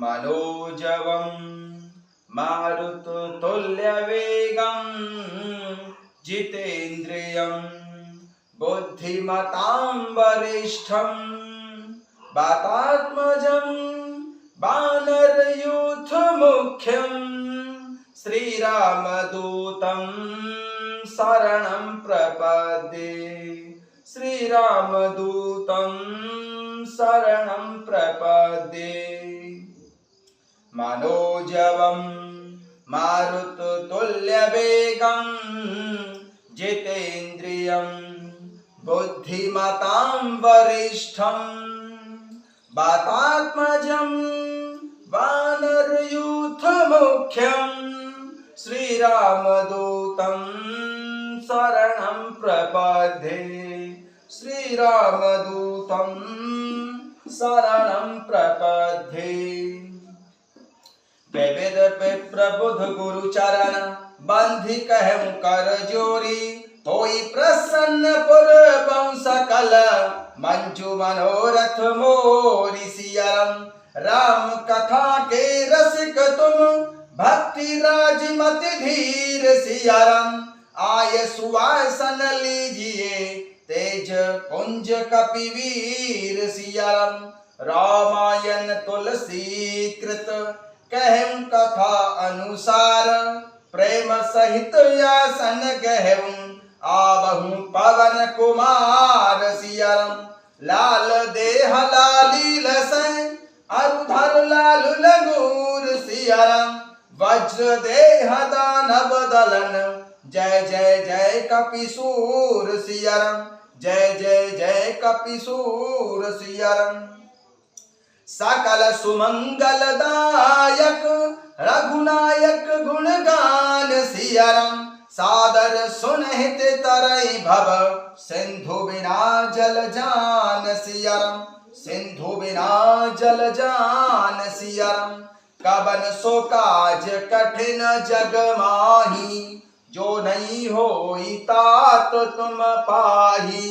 मनोजवं मारुततुल्यवेगं जितेन्द्रियं बुद्धिमतां वरिष्ठं वातात्मजं वानरयूथमुख्यं श्रीरामदूतं शरणं प्रपद्ये। श्रीरामदूतं शरणं प्रपद्ये। मनोजवं मारुततुल्यवेगं जितेन्द्रियं बुद्धिमतां वरिष्ठं वातात्मजं वानरयूथमुख्यं श्रीरामदूतं शरणं प्रपद्ये। श्रीरामदूतं शरणं प्रपद्ये। विविध विप्रबुध गुरु चरण बंधि कहूं कर जोरी, होई प्रसन्न पुरबं सकल मंजू मनोरथ मोरी। सियाराम राम कथा के रसिक तुम, भक्ति राज मति धीर। सियाराम आय सुवासन लीजिए, तेज कुंज कपिवीर। सियाराम रामायण तुलसी कृत कहूं कथा अनुसार, प्रेम सहित यासन कहूं आबहूं पवन कुमार। सियाराम लाल देह लाली लसै, अरुधर लाल लगूर। सियाराम वज्र देह दानव दलन, जय जय जय कपिसूर। सियाराम जय जय जय कपिसूर। सियाराम सकल सुमंगलदायक रघुनायक गुणगान। सियाराम सादर सुनहित तरई भव, सिंधु बिना जल जान। सियाराम सिंधु बिना जल जान। सियाराम कबन सो काज कठिन जग माही, जो नहीं होई तात तुम पाही।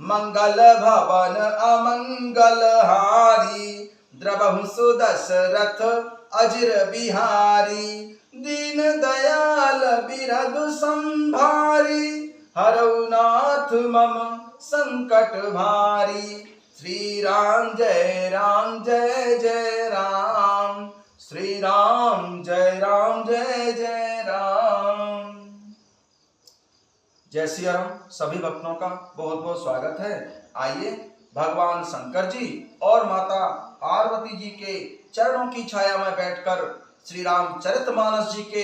मंगल भवन अमंगल हारी, द्रवहु सुदशरथ अजिर बिहारी। दीन दयाल बिरधु संभारी, हरौ नाथ मम संकट भारी। श्री राम जय जय राम। श्री राम जय जय राम। जय श्री राम। सभी भक्तों का बहुत बहुत स्वागत है। आइए भगवान शंकर जी और माता पार्वती जी के चरणों की छाया में बैठकर श्री रामचरितमानस जी के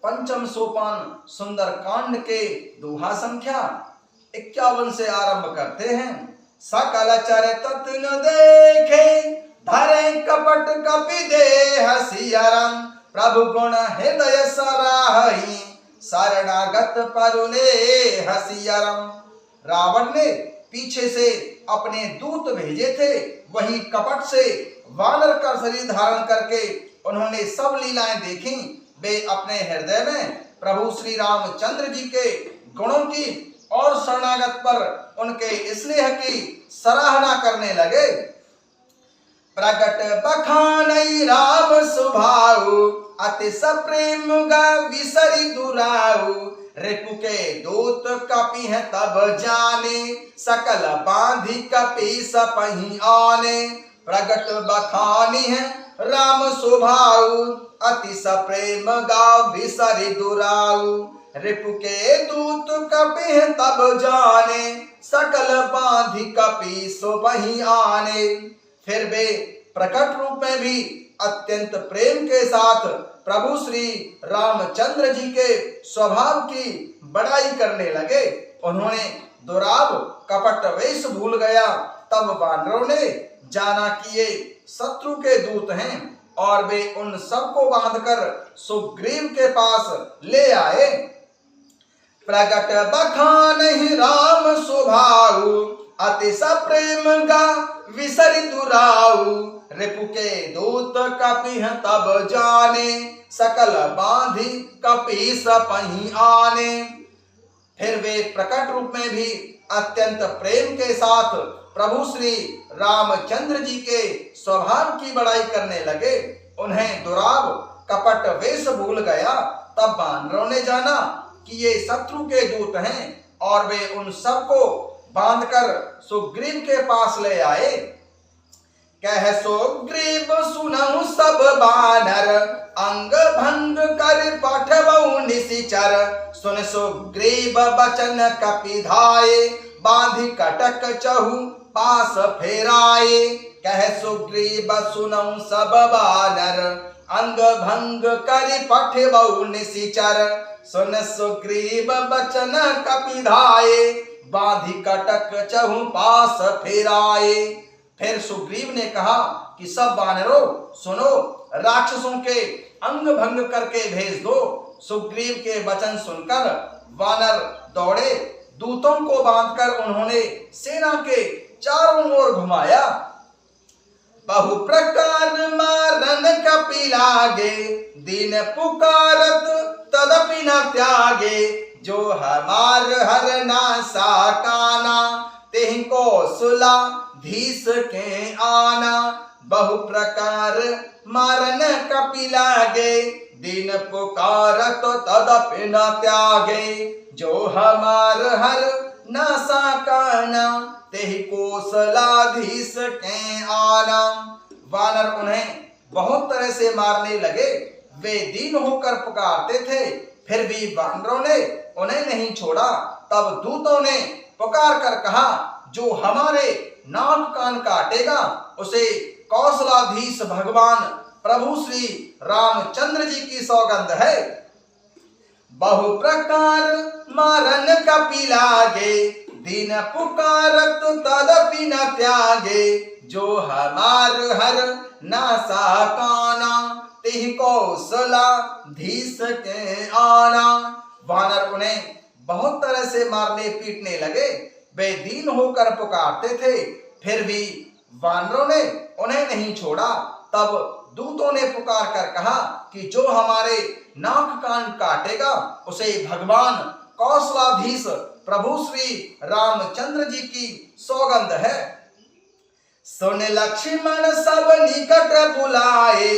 पंचम सोपान सुंदर कांड के दोहा संख्या 51 से आरंभ करते हैं। सकल चरित तिन देखे, धरे कपट कपि देह। सियाराम प्रभु गुण हृदय सराही, शरणागत परुने। सियाराम रावण ने पीछे से अपने दूत भेजे थे, वही कपट से वानर का शरीर धारण करके उन्होंने सब लीलाएं देखी। वे अपने हृदय में प्रभु श्री रामचंद्र जी के गुणों की और शरणागत पर उनके स्नेह की सराहना करने लगे। प्रगट बखानई राम सुभाऊ, अति सप्रेम गा विसरि दुराऊ। रिपु के दूत कपि है तब जाने, सकल बांधि कपि सपहि आने। प्रगट बखानी है राम सुभाऊ, अति सप्रेम गा विसरि दुराऊ। रिपु के दूत कपि है तब जाने, सकल बांधि कपि सपहि आने। फिर वे प्रकट रूप में भी अत्यंत प्रेम के साथ प्रभु श्री रामचंद्र जी के स्वभाव की बड़ाई करने लगे। उन्होंने दुराब कपट वेश भूल गया। तब वानरों ने जाना कि ये शत्रु के दूत हैं और वे उन सबको बांधकर सुग्रीव के पास ले आए। प्रगट बखानहि राम सुभाऊ, अति सप्रेम गा विसरि दुराऊ। रिपु के दूत कपि हैं तब जाने, सकल बांधि कपि सपहि आने। फिर वे प्रकट रूप में भी अत्यंत प्रेम के साथ प्रभु श्री रामचंद्र जी के स्वभाव की बड़ाई करने लगे। उन्हें दुराव कपट वेश भूल गया। तब वानरों ने जाना कि ये शत्रु के दूत हैं और वे उन सबको बांधकर सुग्रीव के पास ले आए। कह सुग्रीव सुनहु सब बानर, अंग भंग कर पठबऊ निशिचर। सुन सुग्रीव बचन कपिधाये, बांधि कटक चहु पास फेराए। कह सुग्रीव सुनहु सब बानर, अंग भंग कर पठबऊ निशिचर। सुन सुग्रीव बचन कपिधाये, बांधि कटक चहु पास फेराए। फिर सुग्रीव ने कहा कि सब वानरों सुनो, राक्षसों के अंग भंग करके भेज दो। सुग्रीव के वचन सुनकर वानर दौड़े। दूतों को बांधकर उन्होंने सेना के चारों ओर घुमाया। बहु प्रकार मारन कपि लागे, दीन पुकारत तदपि न त्यागे। जो हमार हर नासा काना, तेहि कौशला धीस के आना। बहु प्रकार मारन कपि लागे, दीन पुकारत तदपि न त्यागे। जो हमार हर नासा काना, तेहि कौशलाधीश के आना। वानर उन्हें बहुत तरह से मारने लगे। वे दीन होकर पुकारते थे, फिर भी वानरों ने उन्हें नहीं छोड़ा। तब दूतों ने पुकार कर कहा, जो हमारे नाक कान काटेगा उसे कौशलाधीश भगवान प्रभु श्री रामचंद्र जी की सौगंध है। बहु प्रकार मारन कपि लागे, दीन पुकारत तदपि न त्यागे। जो हमार हर नासा काना, तेहि कौशलाधीश के आना। वानर उन्हें बहुत तरह से मारने पीटने लगे। वे दीन होकर पुकारते थे, फिर भी वानरों ने उन्हें नहीं छोड़ा। तब दूतों ने पुकार कर कहा कि जो हमारे नाक कान काटेगा उसे भगवान कौशलाधीश प्रभु श्री रामचंद्र जी की सौगंध है। सुन लक्ष्मण सब निकट बुलाए,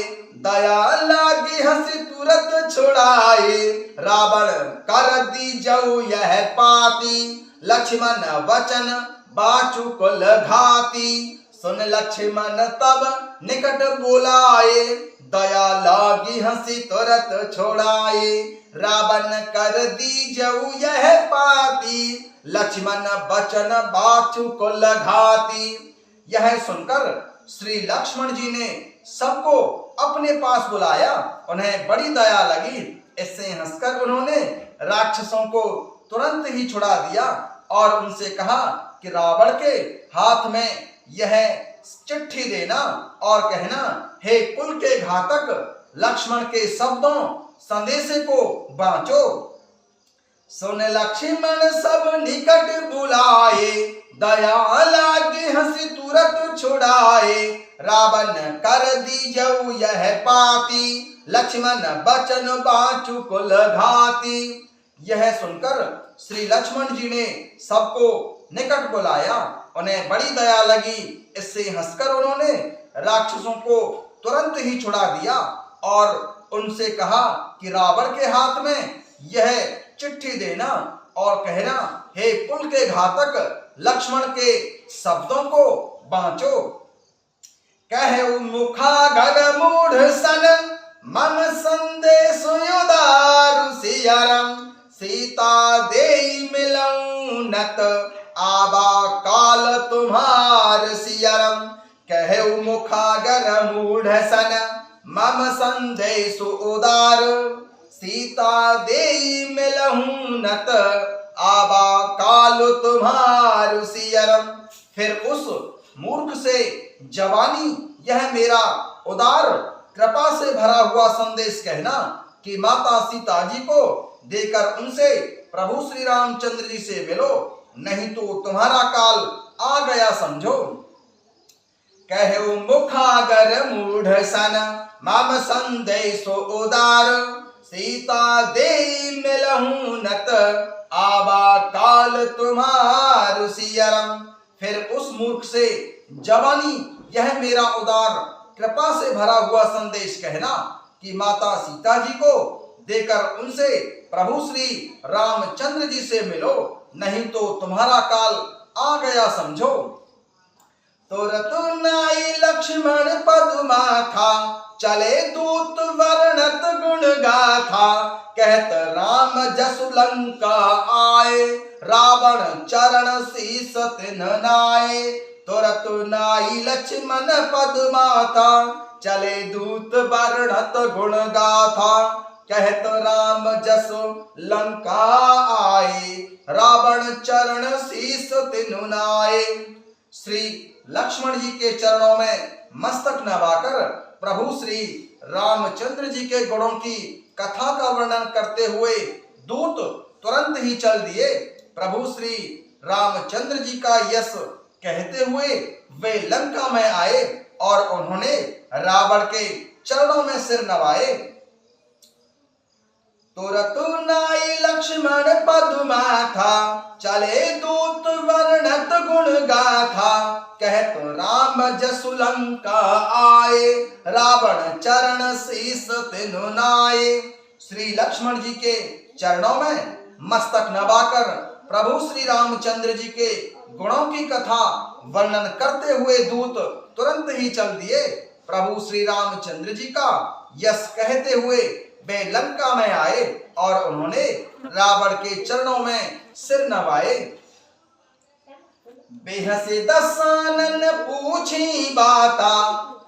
दया लागी हंसी तुरंत छुड़ाए। रावण कर दी जऊ यह पाती, लक्ष्मण वचन बाचु कुल घाती। सुन लक्ष्मण तब निकट बुलाए, दया लागी हंसी तुरंत छोड़ाए। रावण कर दी जऊ यह पाती, लक्ष्मण वचन बाचु कुल घाती। यह सुनकर श्री लक्ष्मण जी ने सबको अपने पास बुलाया। उन्हें बड़ी दया लगी। इससे हंसकर उन्होंने राक्षसों को तुरंत ही छुड़ा दिया और उनसे कहा कि रावण के हाथ में यह चिट्ठी देना और कहना, हे कुल के घातक लक्ष्मण के शब्दों संदेशे को बांचो। सुन लक्ष्मण सब निकट बुलाए, दया लागे हंसी तुरंत छुड़ाए। रावण कर दी जऊ यह पाती, लक्ष्मण बचन बाचु कुल घाती। यह सुनकर श्री लक्ष्मण जी ने सबको निकट बुलाया। उन्हें बड़ी दया लगी। इससे हंसकर उन्होंने राक्षसों को तुरंत ही छुड़ा दिया और उनसे कहा कि रावण के हाथ में यह चिट्ठी देना और कहना, हे कुल के घातक लक्ष्मण के शब्दों को बांचो। कहे मुखागर मूढ़ सन, मम संदेश उदारु सियरम। सीता देई मिलऊं नत, आबा काल तुम्हार सियरम। कहे मुखागर मूढ़ सन, मम संदेश उदार। सीता देई मिलऊं नत, आबा काल तुम्हार सियरम। फिर उस मूर्ख से जवानी यह मेरा उदार कृपा से भरा हुआ संदेश कहना कि माता सीता जी को देकर उनसे प्रभु श्री रामचंद्र जी से मिलो, नहीं तो तुम्हारा काल आ गया समझो। कहे मुखागर मूढ़ सन, मम संदेश उदार। सीता देई मिलऊं नत, आबा काल तुम्हार सियरम। फिर उस मूर्ख से जवानी यह मेरा उदार कृपा से भरा हुआ संदेश कहना कि माता सीता जी को देकर उनसे प्रभु श्री रामचंद्र जी से मिलो, नहीं तो तुम्हारा काल आ गया समझो। तुरत नाई लक्ष्मण पद्मा था, चले दूत वर्णत गुण गाथा, कहत राम जसु लंका आए, रावण चरण शीस तिन्ह नाए। तुरत नाई लक्ष्मण पद्मा था, चले दूत वर्णत गुण गाथा, कहत राम जसु लंका आए, रावण चरण शीस तिन्ह नाए। श्री लक्ष्मण जी के चरणों में मस्तक नवाकर प्रभु श्री रामचंद्र जी के गुणों की कथा का वर्णन करते हुए दूत तुरंत ही चल दिए। प्रभु श्री रामचंद्र जी का यश कहते हुए वे लंका में आए और उन्होंने रावण के चरणों में सिर नवाए। तुरत नाई लक्ष्मण पद्मा था, चले दूत वर्णत गुण गाथा, कहत राम जसु लंका आए, रावण चरण शीस तिन्ह नाए। श्री लक्ष्मण जी के चरणों में मस्तक नवाकर प्रभु श्री रामचंद्र जी के गुणों की कथा वर्णन करते हुए दूत तुरंत ही चल दिए। प्रभु श्री रामचंद्र जी का यश कहते हुए वे लंका में आए और उन्होंने रावण के चरणों में सिर नवाए। बेहसे दसानन पूछी बाता,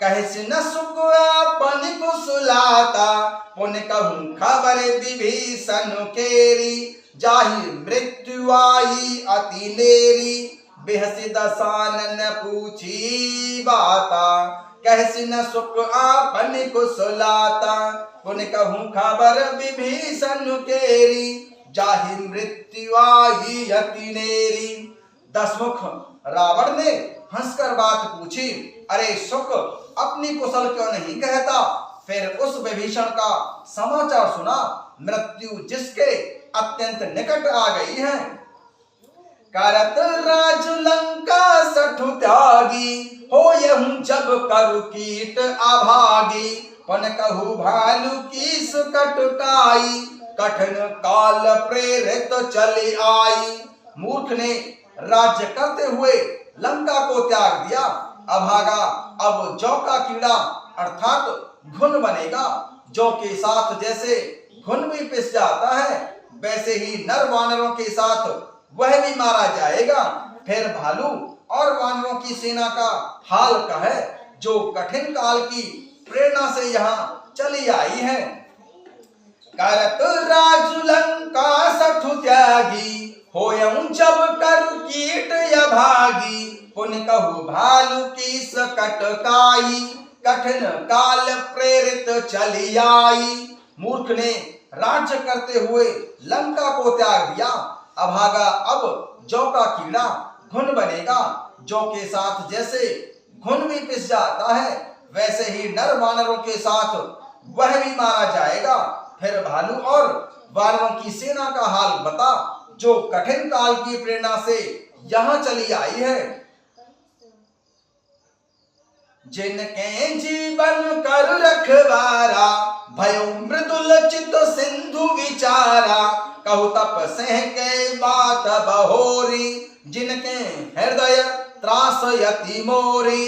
कहस न सुख अपन कुशलाता, पुन कहूं खबर विभीषण केरी, जाहि मृत्यु आई अति नेरी। बेहसे दसानन पूछी बाता, कहस न सुख आपन कुशलाता, पुन कहूं खबर विभीषण केरी, जाहि मृत्यु आई अति नेरी। दसमुख रावण ने हंसकर बात पूछी, अरे सुख अपनी कुशल क्यों नहीं कहता। फिर उस विभीषण का समाचार सुना, मृत्यु जिसके अत्यंत निकट आ गई है। करत राज लंका सठु त्यागी, हो यहूं जब करु कीट अभागी, पन कहु भालू कीस कटकाई, कठिन काल प्रेरित चली आई। मूर्ख ने राज्य करते हुए लंका को त्याग दिया, अभागा अब जौ का कीड़ा अर्थात घुन बनेगा। जौ के साथ जैसे घुन भी पिस जाता है, वैसे ही नर वानरों के साथ वह भी मारा जाएगा। फिर भालू और वानरों की सेना का हाल क्या है, जो कठिन काल की प्रेरणा से यहाँ चली आई है। करत राज लंका सठु त्यागी, होयं जब करु कीट अभागी, पुन कहु भालू कीस कटकाई, कठिन काल प्रेरित चली आई। मूर्ख ने राज्य करते हुए लंका को त्याग दिया, अभागा अब जौ का कीड़ा घुन बनेगा। जौ के साथ जैसे घुन भी पिस जाता है, वैसे ही नर वानरों के साथ वह भी मारा जाएगा। फिर भालू और वानरों की सेना का हाल बता, जो कठिन काल की प्रेरणा से यहाँ चली आई है। जिनके जीवन कर रखवारा, भयो मृदुल चित सिंधु विचारा, कहु तप सह के बात बहोरी, जिनके हृदय त्रास यति मोरी।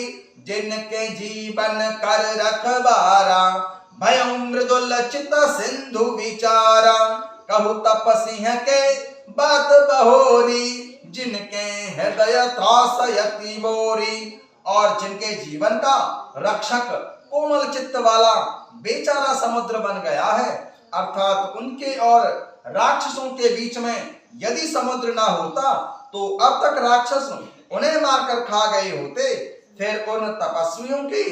जिनके जीवन कर रखवारा, भयो मृदुल चित सिंधु विचारा, कहु तप सिंह के बात बहोरी, जिनके हृदय त्रास यति मोरी। और जिनके जीवन का रक्षक कोमल चित्त वाला बेचारा समुद्र बन गया है, अर्थात उनके और राक्षसों के बीच में यदि समुद्र ना होता तो अब तक राक्षस उन्हें मारकर खा गए होते। फिर उन तपस्वियों की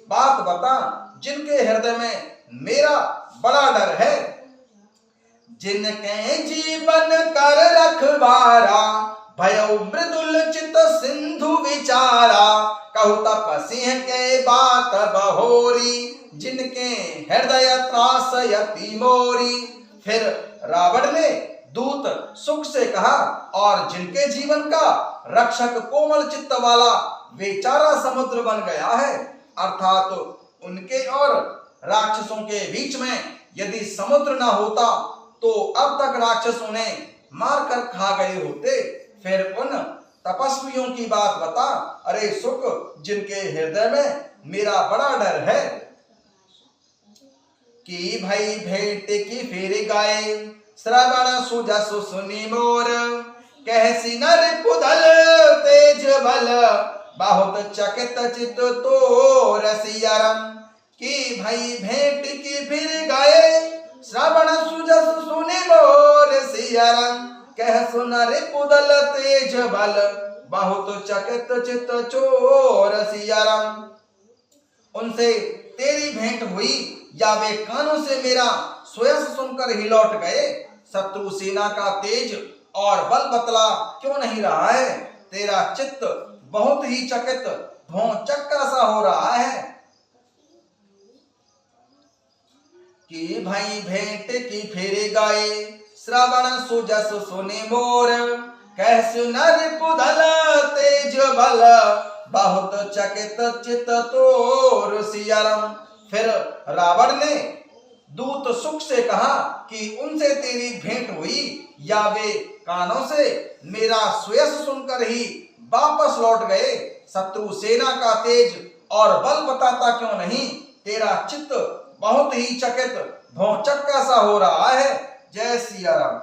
बात बता, जिनके हृदय में मेरा बड़ा डर है। जिनके जीवन कर रखवारा, भयो मृदुल चित सिंधु विचारा, कहु तप सिंह के बात बहोरी, जिनके हृदय त्रास यति मोरी। फिर रावण ने दूत सुख से कहा, और जिनके जीवन का रक्षक कोमल चित्त वाला बेचारा समुद्र बन गया है। अर्थात उनके और राक्षसों के बीच में यदि समुद्र ना होता तो अब तक राक्षस उन्हें मार कर खा गए होते। फिर उन तपस्वियों की बात बता। अरे सुख, जिनके हृदय में मेरा बड़ा डर है कि भाई भेंट की फिर गाए, श्रवण सुजस सुनि मोर, कहसी नर पुदल तेज बल, बहुत चकित चित तो रसियरम। कि भाई भेंट की फिर गाए, श्रवण सुजस सुनि मोर सियरम, कह सुनर पुदल तेज बल, बहुत चकित चित चोर सियरम। उनसे तेरी भेंट हुई या वे कानों से मेरा स्वयं सुनकर ही लौट गए। शत्रु सेना का तेज और बल बतला क्यों नहीं रहा है? तेरा चित्त बहुत ही चकित भौचक्का सा हो रहा है कि भाई भेंट की फिर गाए, श्रवण सुजस सुनि मोर, कह सुनर पुदल तेज बल, बहुत चकित चित तोर सियरम। फिर रावण ने दूत सुख से कहा कि उनसे तेरी भेंट हुई या वे कानों से मेरा स्वयं सुनकर ही वापस लौट गए। शत्रु सेना का तेज और बल बताता क्यों नहीं? तेरा चित्त बहुत ही चकित भौचक्का सा हो रहा है। जय सिया राम।